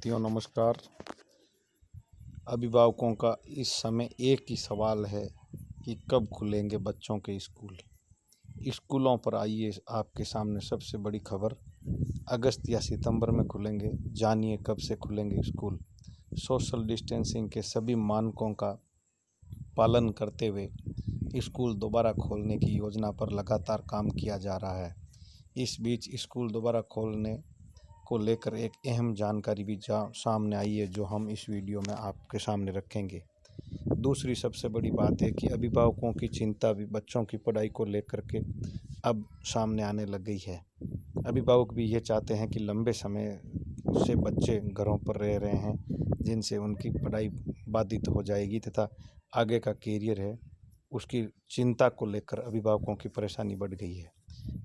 साथियों नमस्कार। अभिभावकों का इस समय एक ही सवाल है कि कब खुलेंगे बच्चों के स्कूल। स्कूलों पर आइए आपके सामने सबसे बड़ी खबर, अगस्त या सितंबर में खुलेंगे। जानिए कब से खुलेंगे स्कूल। सोशल डिस्टेंसिंग के सभी मानकों का पालन करते हुए स्कूल दोबारा खोलने की योजना पर लगातार काम किया जा रहा है। इस बीच स्कूल दोबारा खोलने को लेकर एक अहम जानकारी भी सामने आई है, जो हम इस वीडियो में आपके सामने रखेंगे। दूसरी सबसे बड़ी बात है कि अभिभावकों की चिंता भी बच्चों की पढ़ाई को लेकर के अब सामने आने लग गई है। अभिभावक भी ये चाहते हैं कि लंबे समय से बच्चे घरों पर रह रहे हैं, जिनसे उनकी पढ़ाई बाधित हो जाएगी तथा आगे का कैरियर है उसकी चिंता को लेकर अभिभावकों की परेशानी बढ़ गई है।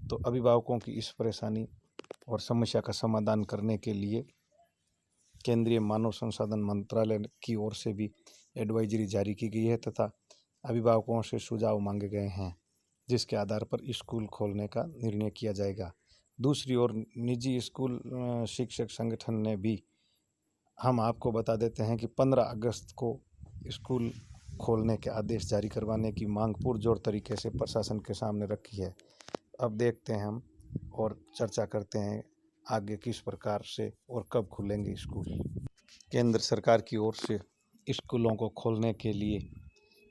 तो अभिभावकों की इस परेशानी और समस्या का समाधान करने के लिए केंद्रीय मानव संसाधन मंत्रालय की ओर से भी एडवाइजरी जारी की गई है तथा अभिभावकों से सुझाव मांगे गए हैं, जिसके आधार पर स्कूल खोलने का निर्णय किया जाएगा। दूसरी ओर निजी स्कूल शिक्षक संगठन ने भी, हम आपको बता देते हैं कि 15 अगस्त को स्कूल खोलने के आदेश जारी करवाने की मांग पुरजोर तरीके से प्रशासन के सामने रखी है। अब देखते हैं हम और चर्चा करते हैं आगे किस प्रकार से और कब खुलेंगे स्कूल। केंद्र सरकार की ओर से स्कूलों को खोलने के लिए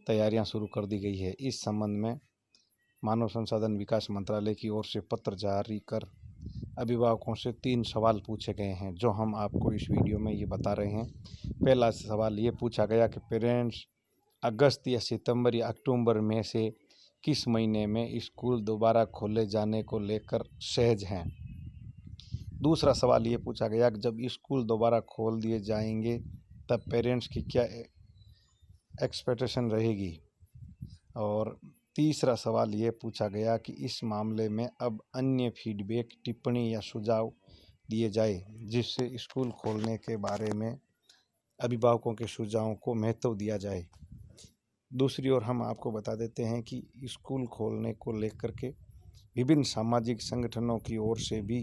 तैयारियां शुरू कर दी गई है। इस संबंध में मानव संसाधन विकास मंत्रालय की ओर से पत्र जारी कर अभिभावकों से 3 सवाल पूछे गए हैं, जो हम आपको इस वीडियो में ये बता रहे हैं। पहला सवाल ये पूछा गया कि पेरेंट्स अगस्त या सितंबर या अक्टूबर में से किस महीने में स्कूल दोबारा खोले जाने को लेकर सहज हैं। दूसरा सवाल ये पूछा गया कि जब स्कूल दोबारा खोल दिए जाएंगे तब पेरेंट्स की क्या एक्सपेक्टेशन रहेगी। और तीसरा सवाल ये पूछा गया कि इस मामले में अब अन्य फीडबैक, टिप्पणी या सुझाव दिए जाए, जिससे स्कूल खोलने के बारे में अभिभावकों के सुझावों को महत्व दिया जाए। दूसरी ओर हम आपको बता देते हैं कि स्कूल खोलने को लेकर के विभिन्न सामाजिक संगठनों की ओर से भी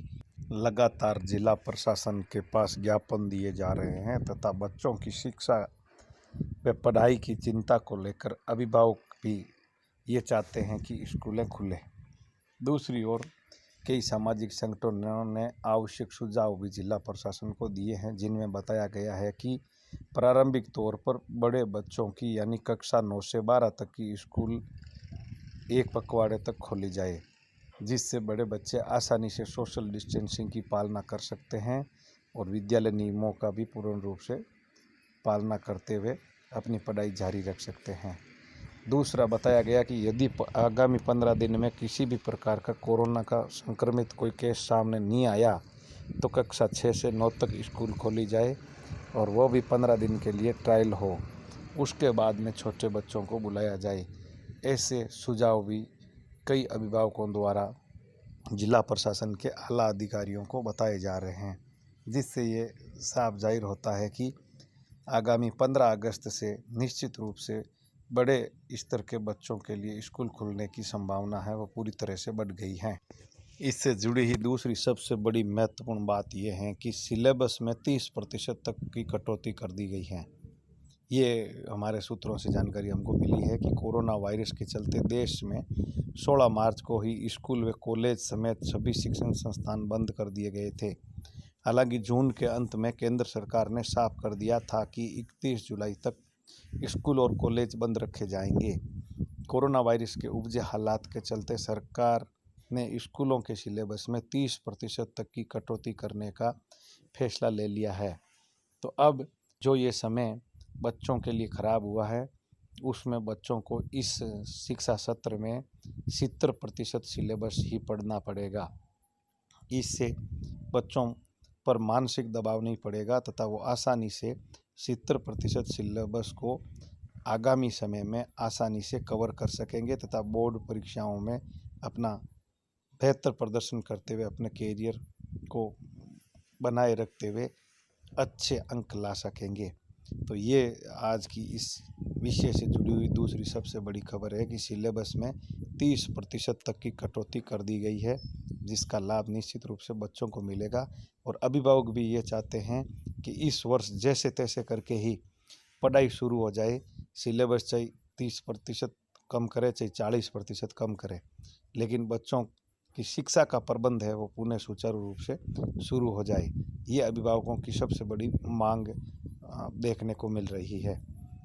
लगातार जिला प्रशासन के पास ज्ञापन दिए जा रहे हैं तथा बच्चों की शिक्षा व पढ़ाई की चिंता को लेकर अभिभावक भी ये चाहते हैं कि स्कूलें खुलें। दूसरी ओर कई सामाजिक संगठनों ने आवश्यक सुझाव भी जिला प्रशासन को दिए हैं, जिनमें बताया गया है कि प्रारंभिक तौर पर बड़े बच्चों की यानी कक्षा 9 से 12 तक की स्कूल एक पखवाड़े तक खोली जाए, जिससे बड़े बच्चे आसानी से सोशल डिस्टेंसिंग की पालना कर सकते हैं और विद्यालय नियमों का भी पूर्ण रूप से पालना करते हुए अपनी पढ़ाई जारी रख सकते हैं। दूसरा बताया गया कि यदि आगामी 15 दिन में किसी भी प्रकार का कोरोना का संक्रमित कोई केस सामने नहीं आया तो कक्षा 6 से 9 तक स्कूल खोली जाए और वो भी 15 दिन के लिए ट्रायल हो। उसके बाद में छोटे बच्चों को बुलाया जाए। ऐसे सुझाव भी कई अभिभावकों द्वारा जिला प्रशासन के आला अधिकारियों को बताए जा रहे हैं, जिससे ये साफ जाहिर होता है कि आगामी 15 अगस्त से निश्चित रूप से बड़े स्तर के बच्चों के लिए स्कूल खुलने की संभावना है वो पूरी तरह से बढ़ गई है। इससे जुड़ी ही दूसरी सबसे बड़ी महत्वपूर्ण बात यह है कि सिलेबस में 30% तक की कटौती कर दी गई है। ये हमारे सूत्रों से जानकारी हमको मिली है कि कोरोना वायरस के चलते देश में 16 मार्च को ही स्कूल व कॉलेज समेत सभी शिक्षण संस्थान बंद कर दिए गए थे। हालांकि जून के अंत में केंद्र सरकार ने साफ कर दिया था कि 31 जुलाई तक स्कूल और कॉलेज बंद रखे जाएंगे। कोरोना वायरस के उपजे हालात के चलते सरकार ने स्कूलों के सिलेबस में 30% तक की कटौती करने का फैसला ले लिया है। तो अब जो ये समय बच्चों के लिए ख़राब हुआ है, उसमें बच्चों को इस शिक्षा सत्र में 70% सिलेबस ही पढ़ना पड़ेगा। इससे बच्चों पर मानसिक दबाव नहीं पड़ेगा तथा वो आसानी से 70% सिलेबस को आगामी समय में आसानी से कवर कर सकेंगे तथा बोर्ड परीक्षाओं में अपना बेहतर प्रदर्शन करते हुए अपने कैरियर को बनाए रखते हुए अच्छे अंक ला सकेंगे। तो ये आज की इस विषय से जुड़ी हुई दूसरी सबसे बड़ी खबर है कि सिलेबस में 30% तक की कटौती कर दी गई है, जिसका लाभ निश्चित रूप से बच्चों को मिलेगा। और अभिभावक भी ये चाहते हैं कि इस वर्ष जैसे तैसे करके ही पढ़ाई शुरू हो जाए। सिलेबस चाहे 30% कम करे, चाहे 40% कम करे, लेकिन बच्चों की शिक्षा का प्रबंध है वो पुनः सुचारू रूप से शुरू हो जाए। ये अभिभावकों की सबसे बड़ी मांग देखने को मिल रही है।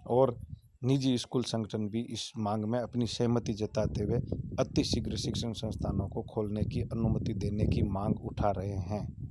और निजी स्कूल संगठन भी इस मांग में अपनी सहमति जताते हुए अतिशीघ्र शिक्षण संस्थानों को खोलने की अनुमति देने की मांग उठा रहे हैं।